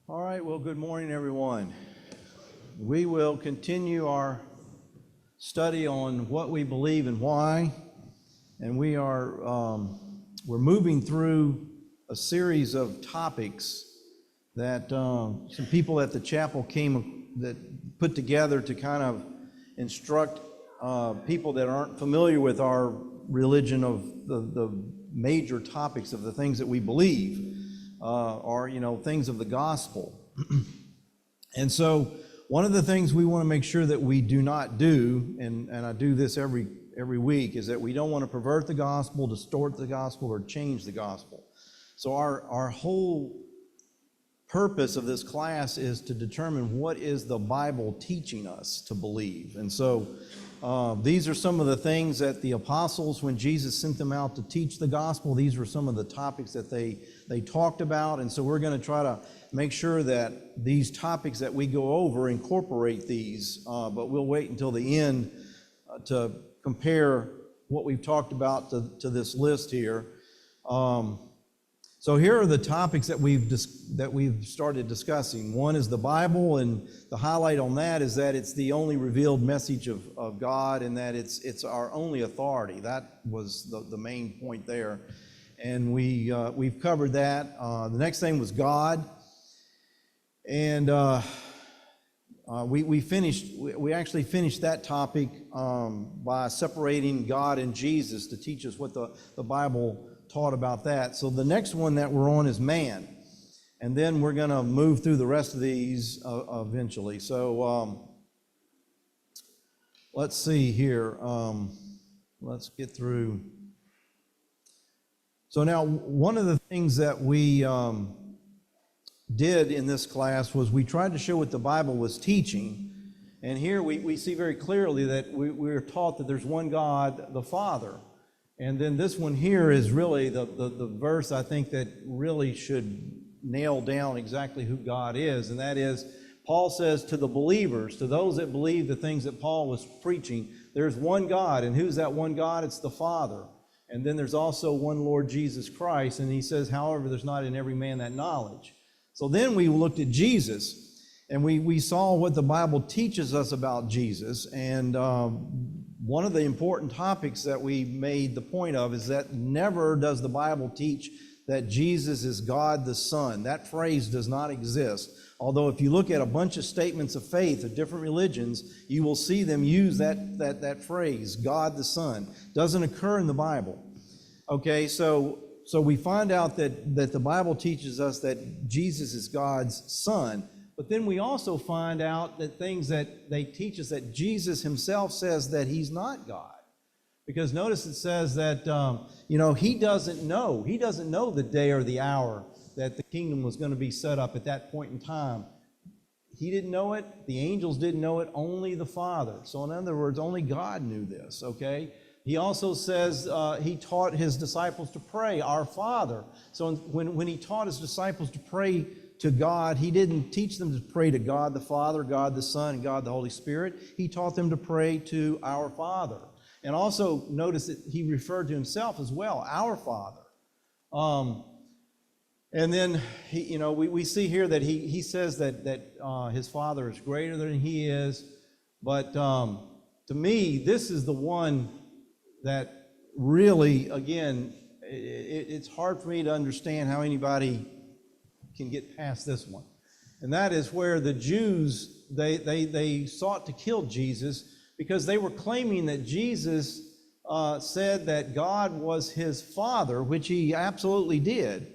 All right, well, good morning, everyone. We will continue our study on what we believe and why, and we're moving through a series of topics that some people at the chapel that put together to kind of instruct people that aren't familiar with our religion of the major topics of the things that we believe. Are things of the gospel. And so one of the things we want to make sure that we do not do, and I do this every week, is that we don't want to pervert the gospel, distort the gospel, or change the gospel. So our whole purpose of this class is to determine what is the Bible teaching us to believe. And so these are some of the things that the apostles, when Jesus sent them out to teach the gospel, these were some of the topics that they talked about. And so we're going to try to make sure that these topics that we go over incorporate these, but we'll wait until the end to compare what we've talked about to this list here. So here are the topics that we've started discussing. One is the Bible, and the highlight on that is that it's the only revealed message of God, and that it's our only authority. That was the main point there, and we've covered that. The next thing was God, and we actually finished that topic by separating God and Jesus to teach us what the Bible taught about that. So the next one that we're on is man, and then we're going to move through the rest of these eventually. So let's see here. Let's get through. So now, one of the things that we did in this class was we tried to show what the Bible was teaching, and here we see very clearly that we're taught that there's one God, the Father. And then this one here is really the verse I think that really should nail down exactly who God is. And that is, Paul says to the believers, to those that believe the things that Paul was preaching, there's one God. And who's that one God? It's the Father. And then there's also one Lord Jesus Christ. And he says, however, there's not in every man that knowledge. So then we looked at Jesus, and we saw what the Bible teaches us about Jesus. And one of the important topics that we made the point of is that never does the Bible teach that Jesus is God the Son. That phrase does not exist. Although if you look at a bunch of statements of faith of different religions, you will see them use that phrase, God the Son. Doesn't occur in the Bible. Okay, so we find out that the Bible teaches us that Jesus is God's Son. But then we also find out that things that they teach us that Jesus himself says that he's not God. Because notice it says that, he doesn't know the day or the hour that the kingdom was going to be set up at that point in time. He didn't know it. The angels didn't know it. Only the Father. So in other words, only God knew this, okay? He also says he taught his disciples to pray, Our Father. So when he taught his disciples to pray to God, he didn't teach them to pray to God the Father, God the Son, and God the Holy Spirit. He taught them to pray to Our Father. And also notice that he referred to himself as well, Our Father. And then we see here that he says that his Father is greater than he is. But to me, this is the one that really, again, it's hard for me to understand how anybody can get past this one. And that is where the Jews, they sought to kill Jesus because they were claiming that Jesus said that God was his Father, which he absolutely did.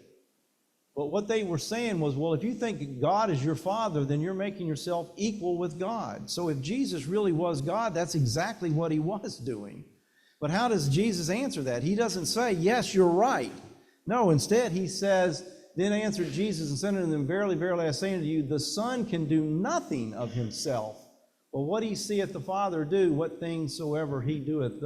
But what they were saying was, well, if you think God is your Father, then you're making yourself equal with God. So if Jesus really was God, that's exactly what he was doing. But how does Jesus answer that? He doesn't say, yes, you're right. No, instead he says, then answered Jesus and said unto them, Verily, verily, I say unto you, the Son can do nothing of himself. But what he seeth the Father do, what things soever he doeth,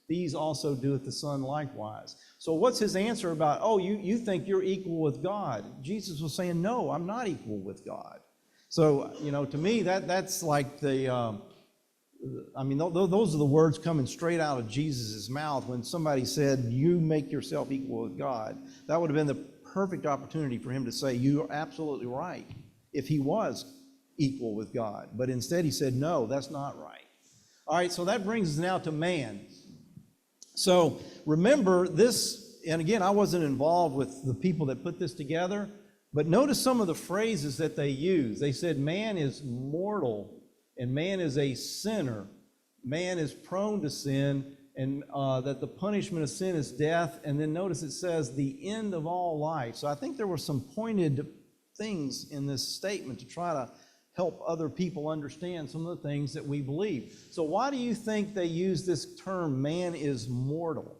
these also doeth the Son likewise. So what's his answer about, you think you're equal with God? Jesus was saying, no, I'm not equal with God. So, to me, that's like those are the words coming straight out of Jesus' mouth when somebody said, you make yourself equal with God. That would have been the perfect opportunity for him to say, you're absolutely right, if he was equal with God. But instead he said, no, that's not right. All right, so that brings us now to man. So remember this, and again, I wasn't involved with the people that put this together, but notice some of the phrases that they use. They said man is mortal, and man is a sinner. Man is prone to sin, and that the punishment of sin is death. And then notice it says the end of all life. So I think there were some pointed things in this statement to try to help other people understand some of the things that we believe. So why do you think they use this term, man is mortal?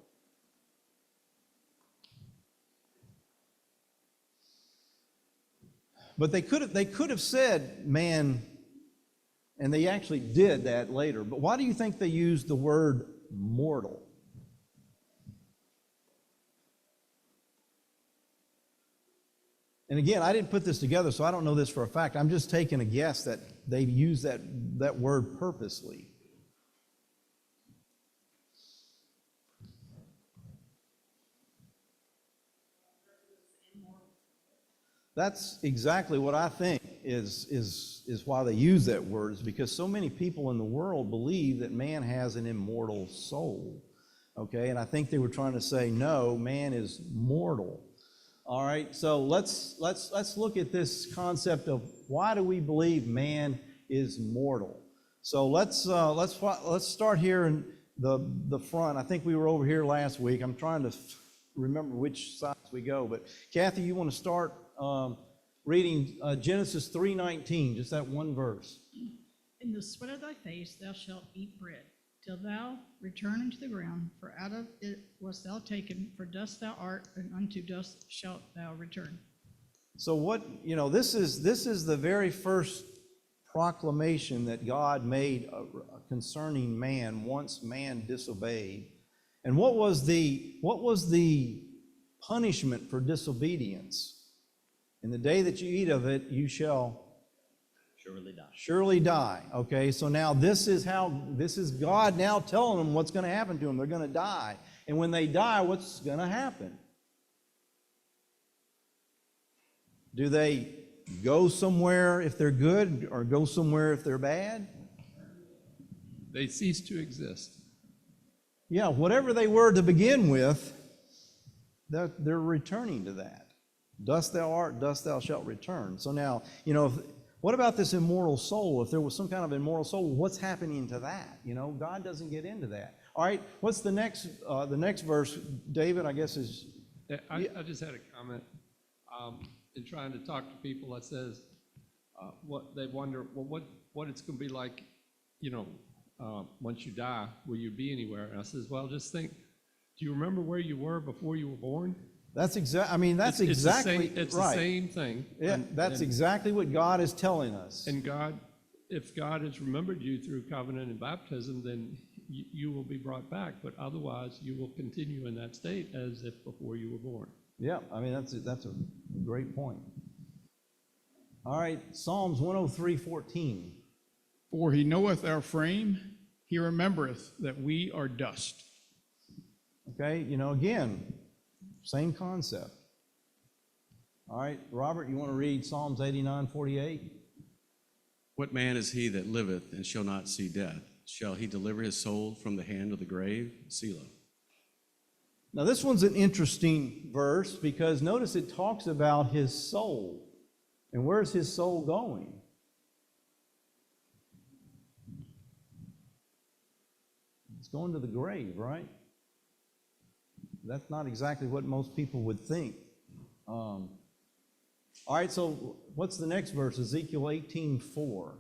But they could have said man, and they actually did that later. But why do you think they used the word mortal? And again, I didn't put this together, so I don't know this for a fact. I'm just taking a guess that they used that word purposely. That's exactly what I think is why they use that word, is because so many people in the world believe that man has an immortal soul. Okay, and I think they were trying to say, no, man is mortal. All right, so let's look at this concept of why do we believe man is mortal. So let's start here in the front. I think we were over here last week. I'm trying to remember which sides we go, but Kathy, you want to start reading Genesis 3:19, just that one verse. In the sweat of thy face thou shalt eat bread, till thou return into the ground, for out of it wast thou taken, for dust thou art, and unto dust shalt thou return. So this is the very first proclamation that God made concerning man once man disobeyed. And what was the punishment for disobedience? In the day that you eat of it, you shall surely die. Okay, so now this is God now telling them what's going to happen to them. They're going to die. And when they die, what's going to happen? Do they go somewhere if they're good, or go somewhere if they're bad? They cease to exist. Yeah, whatever they were to begin with, they're returning to that. Dust thou art, dust thou shalt return. So now, what about this immortal soul? If there was some kind of immortal soul, what's happening to that? God doesn't get into that. All right, what's the next verse, David, I guess is... I just had a comment. In trying to talk to people, that says what they wonder, well, what it's going to be like, once you die, will you be anywhere? And I says, well, just think, do you remember where you were before you were born? That's exactly It's right. the same thing. Yeah, that's exactly what God is telling us. And if God has remembered you through covenant and baptism, then you will be brought back. But otherwise, you will continue in that state as if before you were born. Yeah, that's a great point. All right, Psalms 103:14. For he knoweth our frame, he remembereth that we are dust. Okay, again, same concept. All right, Robert, you want to read Psalms 89:48? What man is he that liveth and shall not see death? Shall he deliver his soul from the hand of the grave? Selah. Now this one's an interesting verse because notice it talks about his soul. And where's his soul going? It's going to the grave, right? That's not exactly what most people would think. All right, so what's the next verse? Ezekiel 18:4.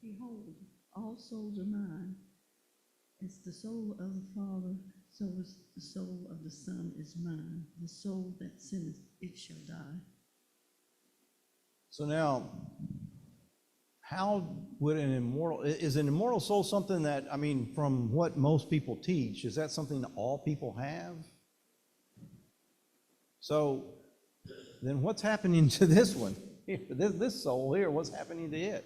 Behold, all souls are mine. As the soul of the Father, so is the soul of the Son is mine. The soul that sinneth, it shall die. So now, how would is an immortal soul something that, from what most people teach, is that something that all people have? So then what's happening to this one? here? This soul here, what's happening to it?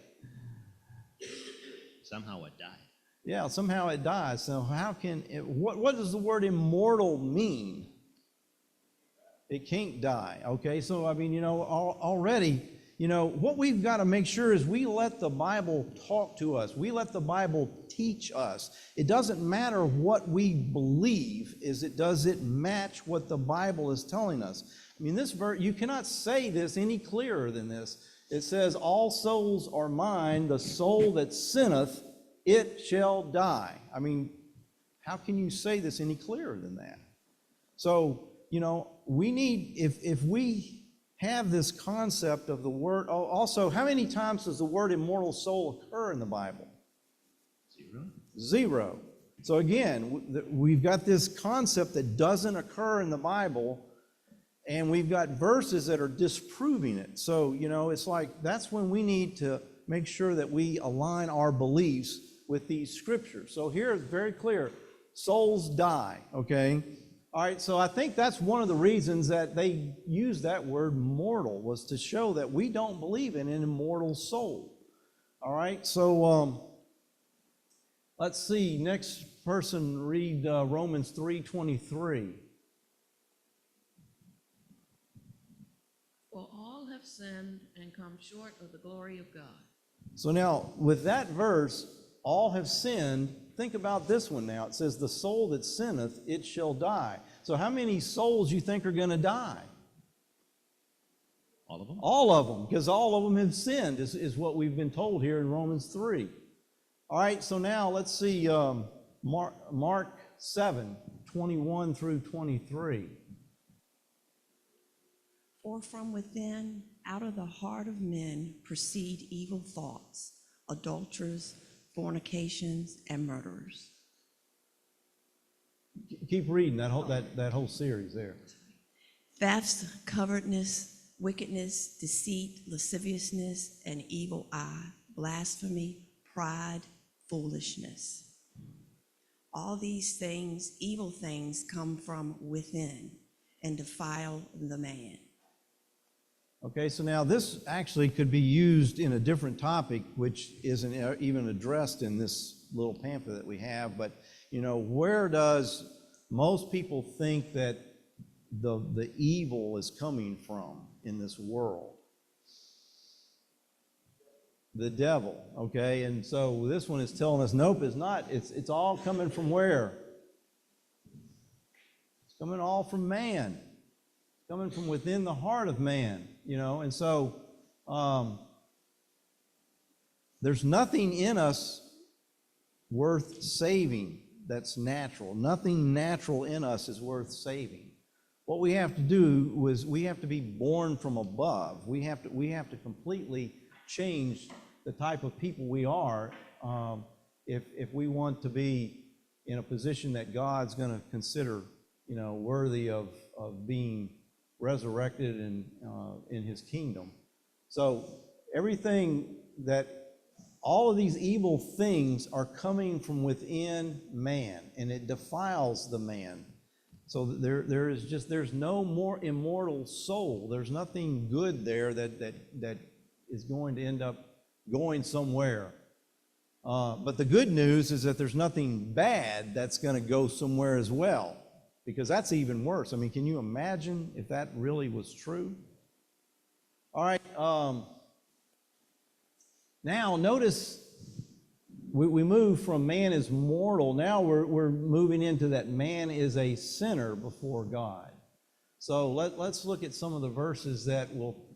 Somehow it died. Yeah, somehow it dies. So how can it, what does the word immortal mean? It can't die. Okay, so I mean, already, what we've got to make sure is we let the Bible talk to us. We let the Bible teach us. It doesn't matter what we believe, does it match what the Bible is telling us? I mean, this verse, you cannot say this any clearer than this. It says, all souls are mine, the soul that sinneth, it shall die. I mean, how can you say this any clearer than that? So, we need, if we have this concept of the word, also, how many times does the word immortal soul occur in the Bible? 0. 0. So again, we've got this concept that doesn't occur in the Bible, and we've got verses that are disproving it. So, it's like that's when we need to make sure that we align our beliefs with these scriptures. So here it's very clear, souls die, okay? All right, so I think that's one of the reasons that they used that word mortal, was to show that we don't believe in an immortal soul. All right, so let's see, next person read Romans 3:23. For all have sinned and come short of the glory of God. So now, with that verse, all have sinned, think about this one now. It says, the soul that sinneth, it shall die. So how many souls you think are going to die? All of them? All of them, because all of them have sinned, is what we've been told here in Romans 3. All right, so now let's see Mark 7:21 through 23. For from within, out of the heart of men, proceed evil thoughts, adulterers, fornications, and murderers. Keep reading that whole series there. Thefts, covetousness, wickedness, deceit, lasciviousness, an evil eye, blasphemy, pride, foolishness. All these things, evil things, come from within and defile the man. Okay, so now this actually could be used in a different topic, which isn't even addressed in this little pamphlet that we have, but where does most people think that the evil is coming from in this world? The devil, okay? And so this one is telling us, nope, it's not. It's all coming from where? It's coming all from man. It's coming from within the heart of man, and so there's nothing in us worth saving that's natural. Nothing natural in us is worth saving. What we have to do is we have to be born from above. We have to completely change the type of people we are if we want to be in a position that God's going to consider worthy of being resurrected and in his kingdom. So all of these evil things are coming from within man, and it defiles the man. So there's no more immortal soul. There's nothing good there that is going to end up going somewhere. But the good news is that there's nothing bad that's going to go somewhere as well, because that's even worse. I mean, can you imagine if that really was true? All right. Now notice we move from man is mortal. Now we're moving into that man is a sinner before God. So let's look at some of the verses that will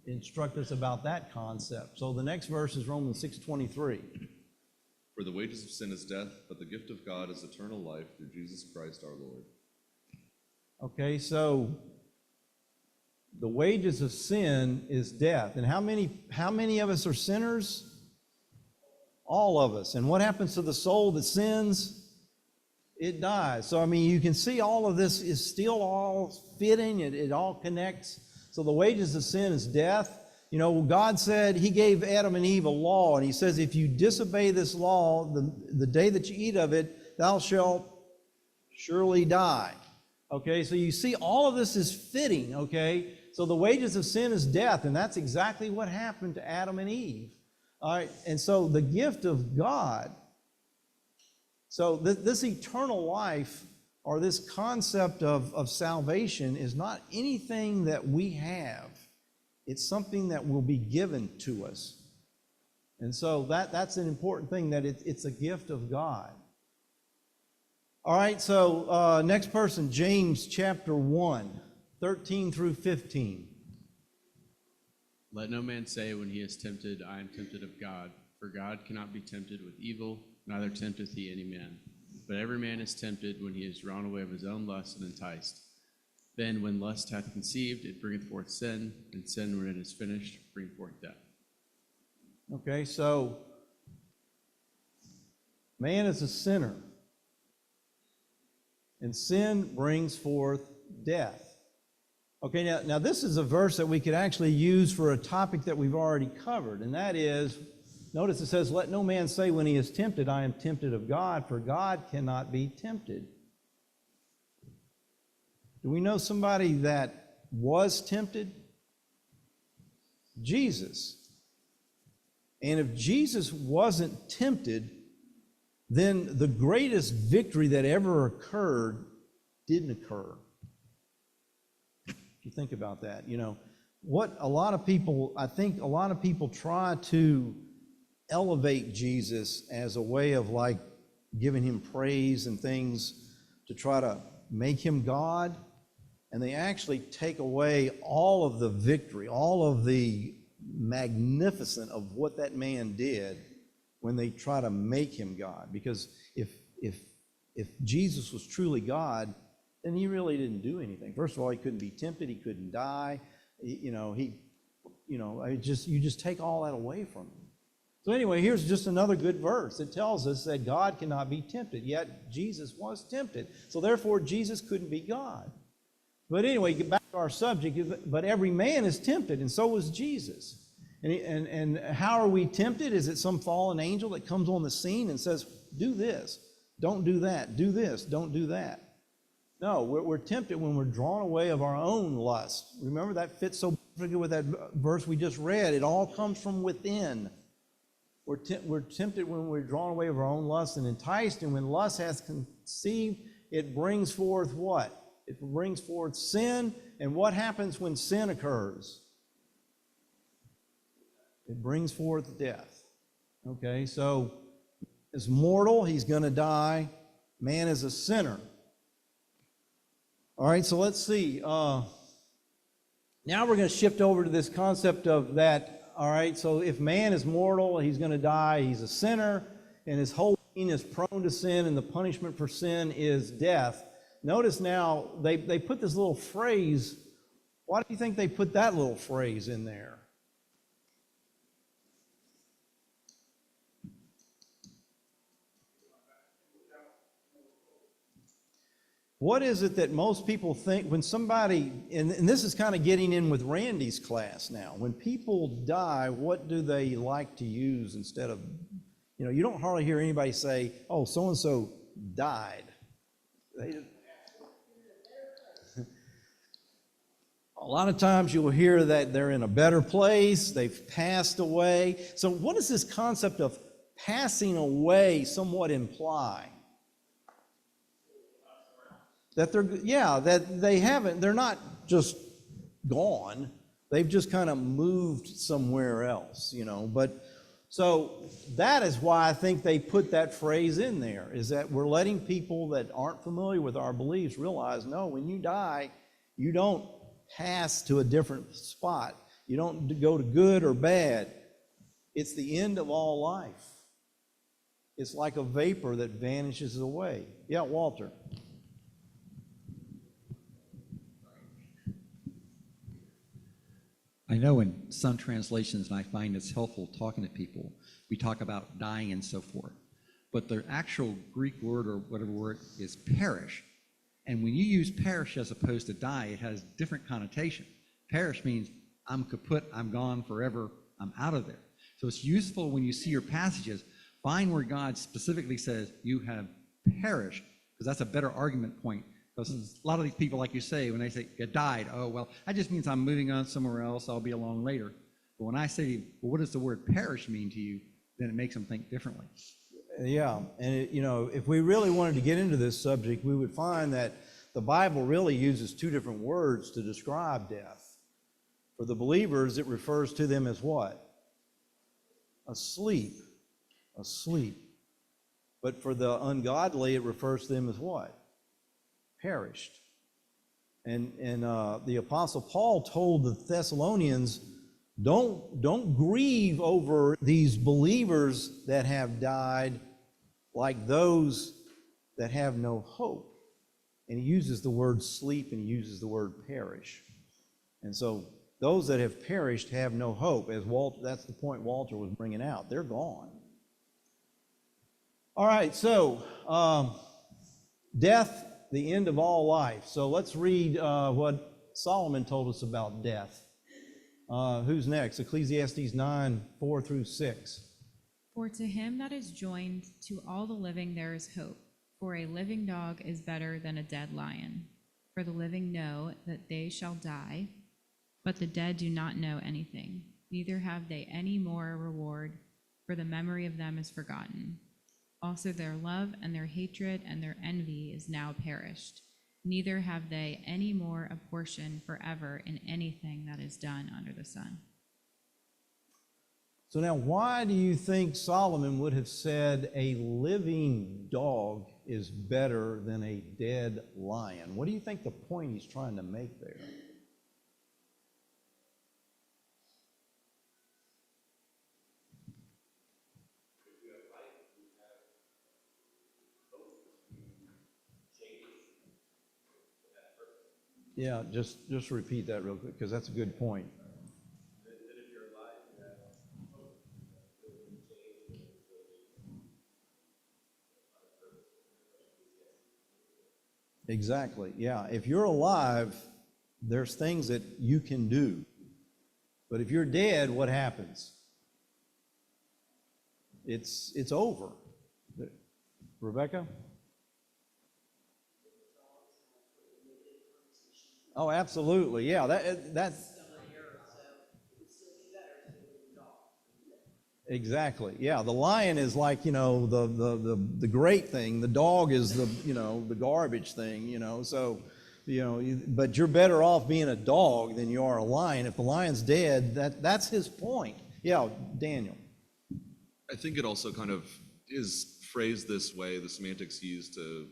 instruct us about that concept. So the next verse is Romans 6:23. For the wages of sin is death, but the gift of God is eternal life through Jesus Christ our Lord. Okay, so the wages of sin is death. And how many of us are sinners? All of us. And what happens to the soul that sins? It dies. So, I mean, you can see all of this is still all fitting. It all connects. So the wages of sin is death. God said he gave Adam and Eve a law, and he says, if you disobey this law, the day that you eat of it, thou shalt surely die. Okay, so you see all of this is fitting, okay? So the wages of sin is death, and that's exactly what happened to Adam and Eve. All right, and so the gift of God, so this eternal life, or this concept of salvation, is not anything that we have. It's something that will be given to us. And so that's an important thing, that it's a gift of God. All right, so next person, James chapter 1, 13 through 15. Let no man say when he is tempted, I am tempted of God. For God cannot be tempted with evil, neither tempteth he any man. But every man is tempted when he is drawn away of his own lust and enticed. Then when lust hath conceived, it bringeth forth sin, and sin, when it is finished, bringeth forth death. Okay, so man is a sinner, and sin brings forth death. Okay, now this is a verse that we could actually use for a topic that we've already covered, and that is, notice it says, let no man say when he is tempted, I am tempted of God, for God cannot be tempted. Do we know somebody that was tempted? Jesus. And if Jesus wasn't tempted, then the greatest victory that ever occurred didn't occur. If you think about that, what a lot of people, I think a lot of people try to elevate Jesus as a way of like giving him praise and things to try to make him God. And they actually take away all of the victory, all of the magnificence of what that man did when they try to make him God. Because if Jesus was truly God, then he really didn't do anything. First of all, he couldn't be tempted, he couldn't die. You just take all that away from him. So anyway, here's just another good verse. It tells us that God cannot be tempted, yet Jesus was tempted. So therefore, Jesus couldn't be God. But anyway, get back to our subject. But every man is tempted, and so was Jesus. And how are we tempted? Is it some fallen angel that comes on the scene and says, do this, don't do that, do this, don't do that? No, we're tempted when we're drawn away of our own lust. Remember, that fits so perfectly with that verse we just read. It all comes from within. We're tempted when we're drawn away of our own lust and enticed, and when lust has conceived, it brings forth what? It brings forth sin, and what happens when sin occurs? It brings forth death. Okay, so is mortal, he's going to die. Man is a sinner. All right, so let's see. Now we're going to shift over to this concept of that. All right, so if man is mortal, he's going to die, he's a sinner, and his whole being is prone to sin, and the punishment for sin is death. Notice now, they put this little phrase. Why do you think they put that little phrase in there? What is it that most people think when somebody, and this is kind of getting in with Randy's class now, when people die, what do they like to use instead of, you don't hardly hear anybody say, oh, so-and-so died. A lot of times you'll hear that they're in a better place, they've passed away. So what does this concept of passing away somewhat imply? That they're not just gone, they've just kind of moved somewhere else, But so that is why I think they put that phrase in there, is that we're letting people that aren't familiar with our beliefs realize, no, when you die, you don't pass to a different spot. You don't go to good or bad. It's the end of all life. It's like a vapor that vanishes away. Yeah, Walter. I know in some translations, and I find it's helpful talking to people, we talk about dying and so forth. But the actual Greek word or whatever word is perish. And when you use perish as opposed to die, it has different connotation. Perish means I'm kaput, I'm gone forever, I'm out of there. So it's useful when you see your passages, find where God specifically says you have perished, because that's a better argument point Because a lot of these people, like you say, when they say you died, oh, well, that just means I'm moving on somewhere else. I'll be along later. But when I say, well, what does the word perish mean to you? Then it makes them think differently. Yeah, and if we really wanted to get into this subject, we would find that the Bible really uses two different words to describe death. For the believers, it refers to them as what? Asleep. Asleep. But for the ungodly, it refers to them as what? Perished. And the Apostle Paul told the Thessalonians, don't grieve over these believers that have died like those that have no hope. And he uses the word sleep and he uses the word perish. And so those that have perished have no hope. As Walter, that's the point Walter was bringing out. They're gone. All right, so death, the end of all life. So let's read what Solomon told us about death. Who's next? Ecclesiastes 9:4-6. For to him that is joined to all the living there is hope. For a living dog is better than a dead lion. For the living know that they shall die, but the dead do not know anything, neither have they any more reward, for the memory of them is forgotten. Also their love and their hatred and their envy is now perished, neither have they any more a portion forever in anything that is done under the sun. So now, why do you think Solomon would have said a living dog is better than a dead lion? What do you think the point he's trying to make there? Yeah, just repeat that real quick, because that's a good point. Exactly, yeah. If you're alive, there's things that you can do. But if you're dead, what happens? It's over. Rebecca? Oh, absolutely, yeah. That's exactly, yeah. The lion is like, the great thing. The dog is the garbage thing. So, but you're better off being a dog than you are a lion. If the lion's dead, that's his point. Yeah, Daniel. I think it also kind of is phrased this way, the semantics used to,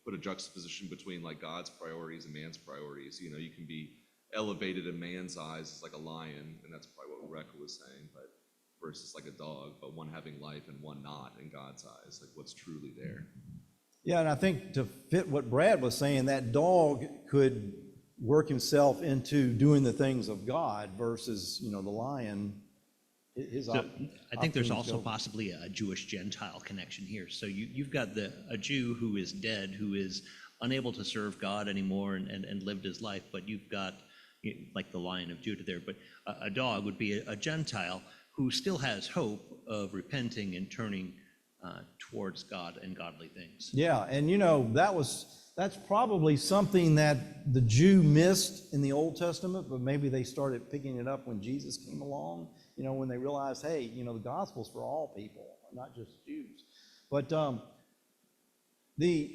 put a juxtaposition between like God's priorities and man's priorities. You can be elevated in man's eyes as like a lion, and that's probably what Rebecca was saying, but versus like a dog, but one having life and one not in God's eyes, like what's truly there. Yeah, and I think to fit what Brad was saying, that dog could work himself into doing the things of God versus, the lion. I think there's also possibly a Jewish Gentile connection here. So you've got a Jew who is dead, who is unable to serve God anymore and lived his life, but you've got like the Lion of Judah there. But a dog would be a Gentile who still has hope of repenting and turning towards God and godly things. Yeah, and that's probably something that the Jew missed in the Old Testament, but maybe they started picking it up when Jesus came along, when they realized, hey, the gospel's for all people, not just Jews. But the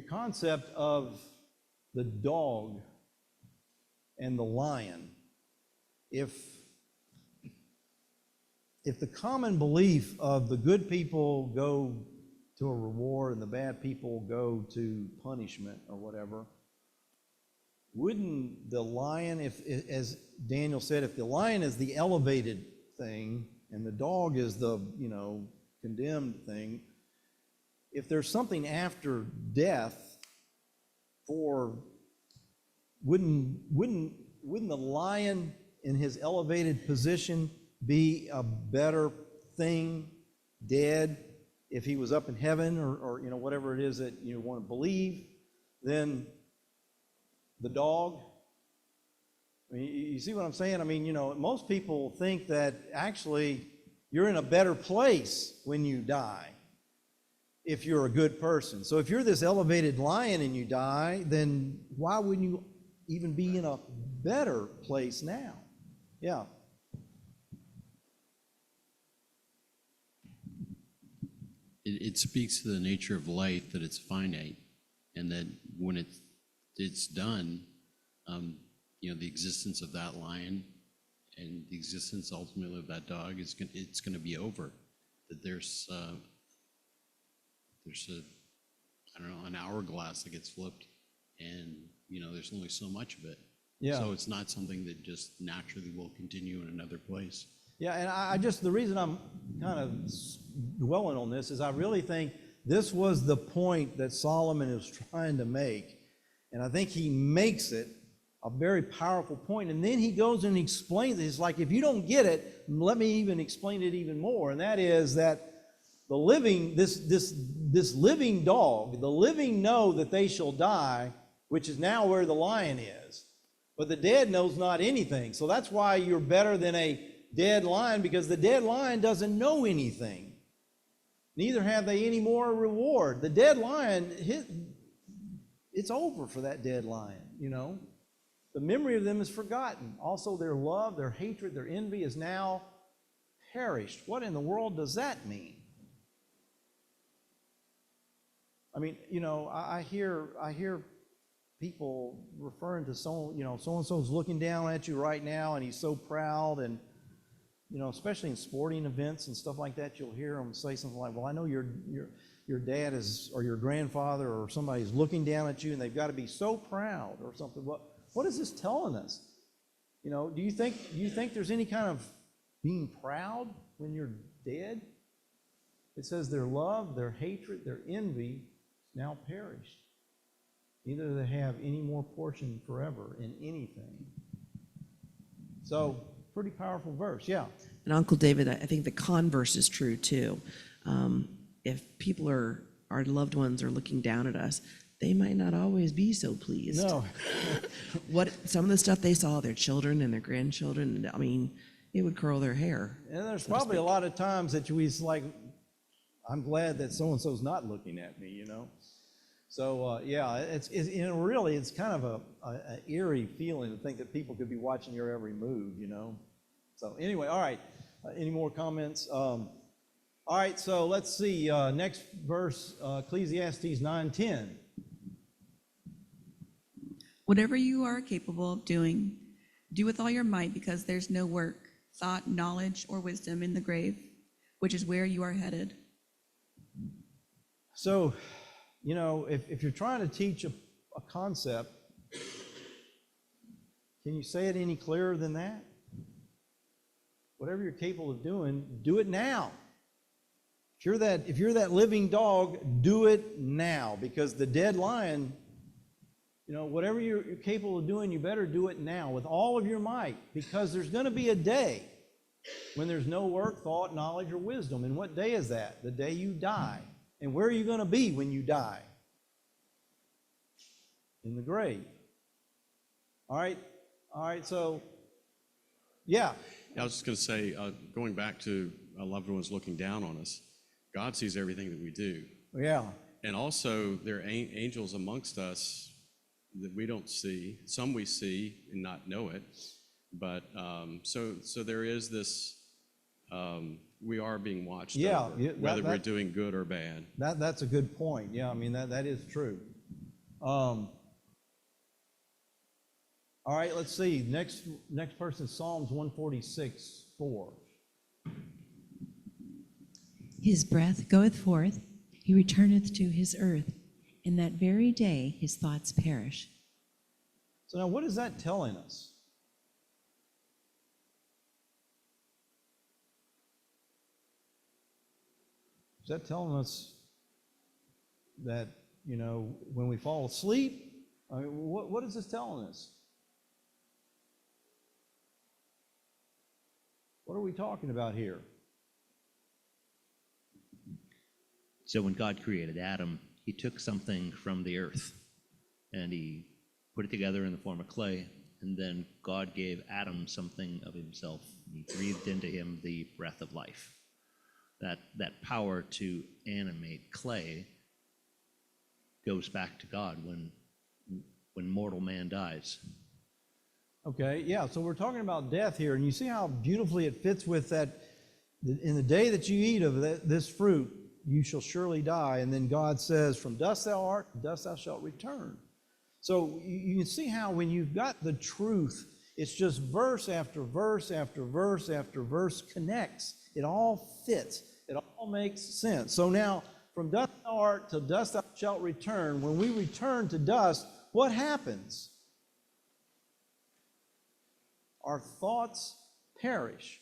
concept of the dog and the lion, if the common belief of the good people go to a reward and the bad people go to punishment or whatever, wouldn't the lion, as Daniel said, if the lion is the elevated thing and the dog is the, condemned thing, if there's something after death, wouldn't the lion in his elevated position be a better thing dead if he was up in heaven or whatever it is that you want to believe than the dog? I mean, you see what I'm saying? I mean, most people think that actually You're in a better place when you die if you're a good person. So if you're this elevated lion and you die, then why wouldn't you even be in a better place now? Yeah. It speaks to the nature of life, that it's finite, and that when it's done, the existence of that lion and the existence ultimately of that dog it's going to be over. That there's I don't know, an hourglass that gets flipped, and there's only so much of it. Yeah. So it's not something that just naturally will continue in another place. Yeah, and I just, the reason I'm kind of dwelling on this is I really think this was the point that Solomon is trying to make. And I think he makes it a very powerful point. And then he goes and explains it. It's like, if you don't get it, let me even explain it even more. And that is that the living, this living dog, the living know that they shall die, which is now where the lion is. But the dead knows not anything. So that's why you're better than a dead lion, because the dead lion doesn't know anything. Neither have they any more reward. The dead lion, it's over for that dead lion, The memory of them is forgotten. Also their love, their hatred, their envy is now perished. What in the world does that mean? I mean, I hear people referring to so-and-so's looking down at you right now and he's so proud, and especially in sporting events and stuff like that, you'll hear them say something like, well, I know your dad is, or your grandfather or somebody's looking down at you and they've got to be so proud or something. What is this telling us? Do you think there's any kind of being proud when you're dead? It says their love, their hatred, their envy is now perished. Neither do they have any more portion forever in anything. So, pretty powerful verse, yeah. And Uncle David, I think the converse is true too. If people our loved ones are looking down at us, they might not always be so pleased. No. Some of the stuff they saw, their children and their grandchildren, I mean, it would curl their hair. And there's probably a lot of times that it's like, I'm glad that so-and-so's not looking at me, So, yeah, it's really, it's kind of an eerie feeling to think that people could be watching your every move, So anyway, all right, any more comments? All right, so let's see, next verse, Ecclesiastes 9:10. Whatever you are capable of doing, do with all your might, because there's no work, thought, knowledge, or wisdom in the grave, which is where you are headed. So, if you're trying to teach a concept, can you say it any clearer than that? Whatever you're capable of doing, do it now. If you're that living dog, do it now, because the dead lion, whatever you're capable of doing, you better do it now with all of your might, because there's going to be a day when there's no work, thought, knowledge, or wisdom. And what day is that? The day you die. And where are you going to be when you die? In the grave. All right, so, yeah. I was just going to say, going back to loved ones looking down on us, God sees everything that we do. Yeah. And also, there are angels amongst us that we don't see. Some we see and not know it. But so there is this, we are being watched over, whether we're doing good or bad. That's a good point. Yeah, I mean, that is true. All right, let's see. Next person is Psalms 146:4. His breath goeth forth, he returneth to his earth. In that very day his thoughts perish. So now what is that telling us? Is that telling us that, when we fall asleep? I mean, what is this telling us? What are we talking about here? So when God created Adam, he took something from the earth and he put it together in the form of clay, and then God gave Adam something of himself. He breathed into him the breath of life. that power to animate clay goes back to God when mortal man dies. Okay, yeah, so we're talking about death here, and you see how beautifully it fits with that, in the day that you eat of this fruit, you shall surely die. And then God says, from dust thou art, to dust thou shalt return. So you can see how when you've got the truth, it's just verse after verse after verse after verse connects. It all fits. It all makes sense. So now, from dust thou art, to dust thou shalt return. When we return to dust, what happens? Our thoughts perish,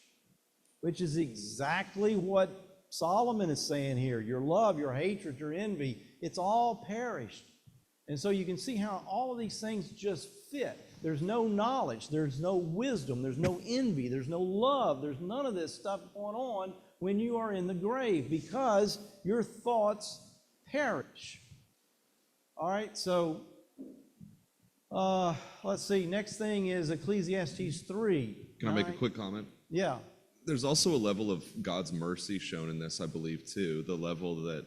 which is exactly what Solomon is saying here. Your love, your hatred, your envy, it's all perished. And so you can see how all of these things just fit. There's no knowledge, there's no wisdom, there's no envy, there's no love, there's none of this stuff going on when you are in the grave, because your thoughts perish. All right, so let's see. Next thing is Ecclesiastes 3. Can I make a quick comment? Yeah. There's also a level of God's mercy shown in this, I believe, too. The level that,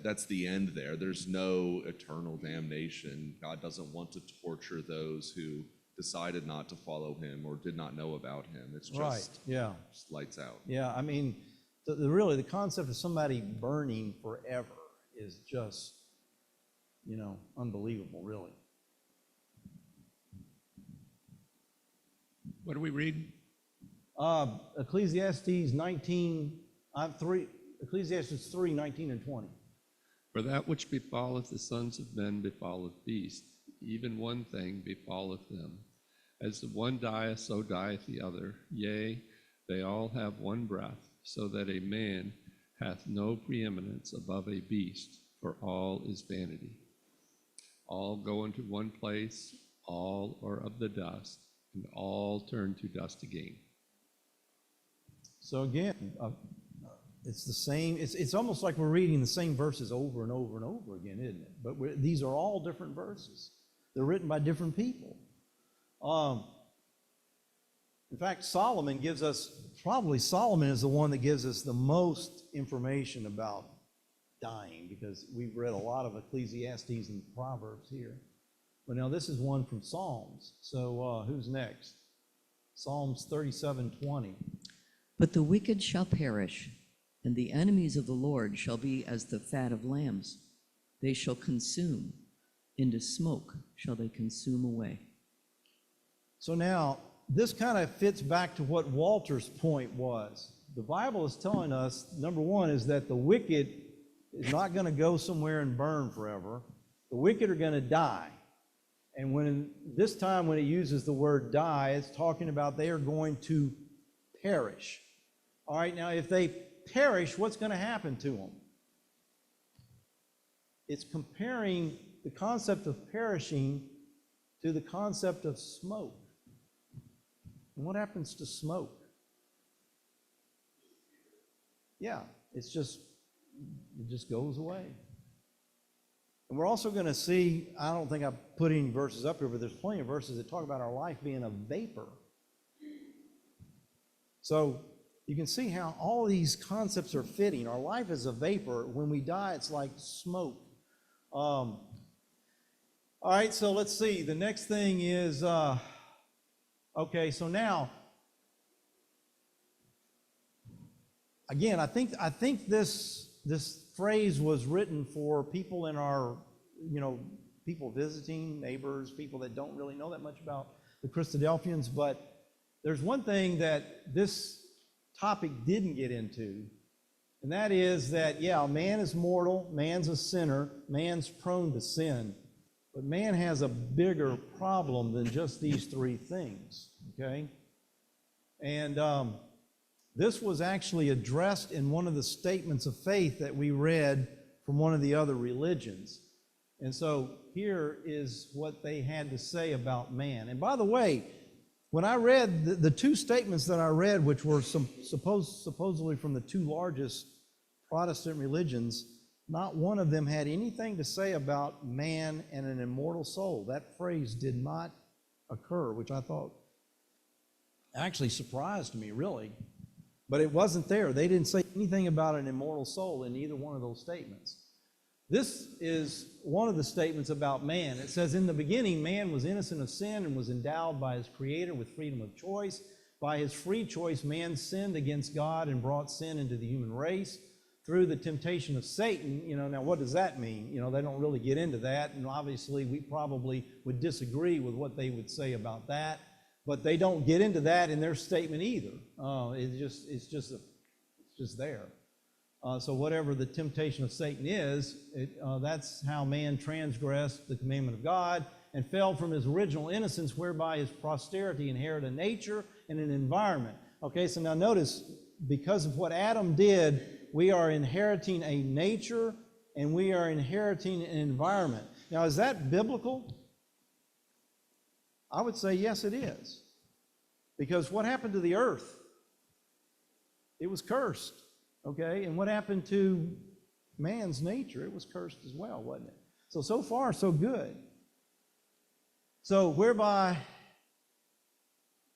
that's the end there. There's no eternal damnation. God doesn't want to torture those who decided not to follow him or did not know about him. It's just, right. Yeah. Just lights out. Yeah, I mean, really, the concept of somebody burning forever is just, unbelievable, really. What do we read? Ecclesiastes 3, 19 and 20. For that which befalleth the sons of men befalleth beasts, even one thing befalleth them. As the one dieth, so dieth the other. Yea, they all have one breath, so that a man hath no preeminence above a beast, for all is vanity. All go into one place, all are of the dust, and all turn to dust again. So again, it's the same. It's almost like we're reading the same verses over and over and over again, isn't it? But these are all different verses. They're written by different people. In fact, Solomon is the one that gives us the most information about dying, because we've read a lot of Ecclesiastes and Proverbs here. But now this is one from Psalms. So who's next? Psalms 37:20. But the wicked shall perish, and the enemies of the Lord shall be as the fat of lambs. They shall consume, into smoke shall they consume away. So now, this kind of fits back to what Walter's point was. The Bible is telling us, number one, is that the wicked is not going to go somewhere and burn forever. The wicked are going to die. And when it uses the word die, it's talking about they are going to perish. All right, now if they perish, what's going to happen to them? It's comparing the concept of perishing to the concept of smoke. And what happens to smoke? Yeah, it just goes away. And we're also going to see, I don't think I put any verses up here, but there's plenty of verses that talk about our life being a vapor. So you can see how all these concepts are fitting. Our life is a vapor. When we die, it's like smoke. All right, so let's see. The next thing is, okay, so now, again, I think this phrase was written for people in our, people visiting, neighbors, people that don't really know that much about the Christadelphians. But there's one thing that this topic didn't get into, and that is that, man is mortal, man's a sinner, man's prone to sin. But man has a bigger problem than just these three things, okay? And this was actually addressed in one of the statements of faith that we read from one of the other religions. And so here is what they had to say about man. And by the way, when I read the two statements that I read, which were supposedly from the two largest Protestant religions, not one of them had anything to say about man and an immortal soul. That phrase did not occur, which I thought actually surprised me, really. But it wasn't there. They didn't say anything about an immortal soul in either one of those statements. This is one of the statements about man. It says, in the beginning, man was innocent of sin and was endowed by his Creator with freedom of choice. By his free choice, man sinned against God and brought sin into the human race through the temptation of Satan. Now what does that mean? They don't really get into that, and obviously we probably would disagree with what they would say about that, but they don't get into that in their statement either. It's just there. So whatever the temptation of Satan is, that's how man transgressed the commandment of God and fell from his original innocence, whereby his posterity inherited a nature and an environment. Okay, so now notice, because of what Adam did, we are inheriting a nature and we are inheriting an environment. Now, is that biblical? I would say yes, it is. Because what happened to the earth? It was cursed. Okay, and what happened to man's nature? It was cursed as well, wasn't it? So far, so good. So whereby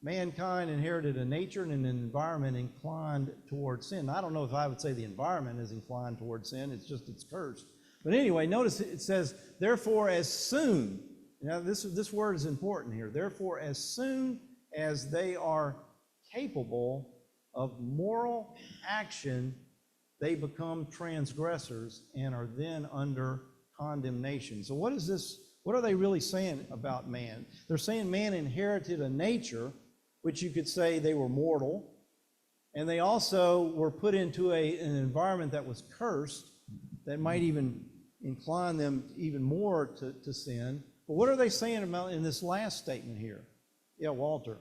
mankind inherited a nature and an environment inclined toward sin. Now, I don't know if I would say the environment is inclined toward sin, it's cursed. But anyway, notice it says, therefore as soon, now this word is important here, therefore as soon as they are capable of moral action, they become transgressors and are then under condemnation. So what is this? What are they really saying about man? They're saying man inherited a nature, which you could say they were mortal, and they also were put into an environment that was cursed, that might even incline them even more to sin. But what are they saying about in this last statement here? Yeah, Walter.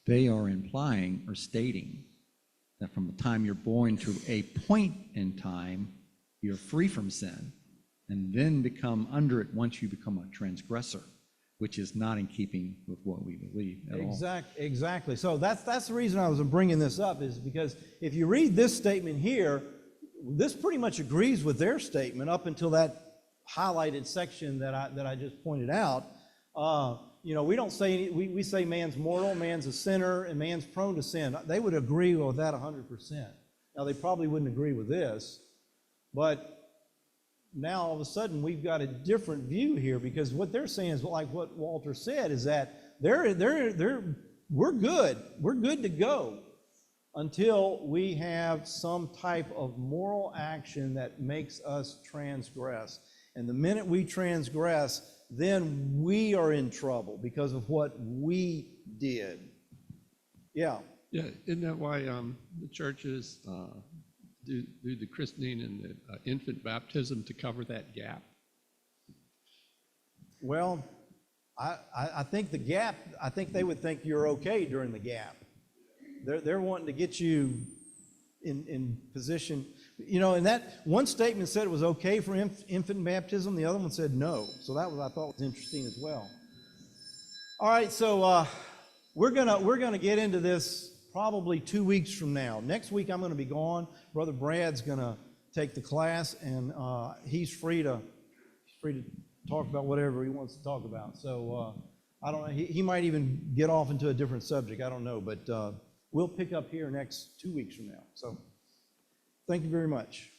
They are implying or stating that from the time you're born to a point in time, you're free from sin, and then become under it once you become a transgressor, which is not in keeping with what we believe at all. Exactly. So that's the reason I was bringing this up, is because if you read this statement here, this pretty much agrees with their statement up until that highlighted section that I just pointed out. We don't say, we say man's mortal, man's a sinner, and man's prone to sin. They would agree with that 100%. Now, they probably wouldn't agree with this, but now all of a sudden we've got a different view here, because what they're saying is, like what Walter said, is that we're good. We're good to go until we have some type of moral action that makes us transgress. And the minute we transgress, then we are in trouble because of what we did. Yeah. Yeah, isn't that why the churches do the christening and the infant baptism to cover that gap? Well, I think the gap, I think they would think you're okay during the gap. They're wanting to get you in position. And that one statement said it was okay for infant baptism. The other one said no. So that I thought was interesting as well. All right, so we're gonna get into this probably 2 weeks from now. Next week I'm going to be gone. Brother Brad's going to take the class, and he's free to talk about whatever he wants to talk about. So I don't know. He might even get off into a different subject. I don't know, but we'll pick up here next 2 weeks from now. So thank you very much.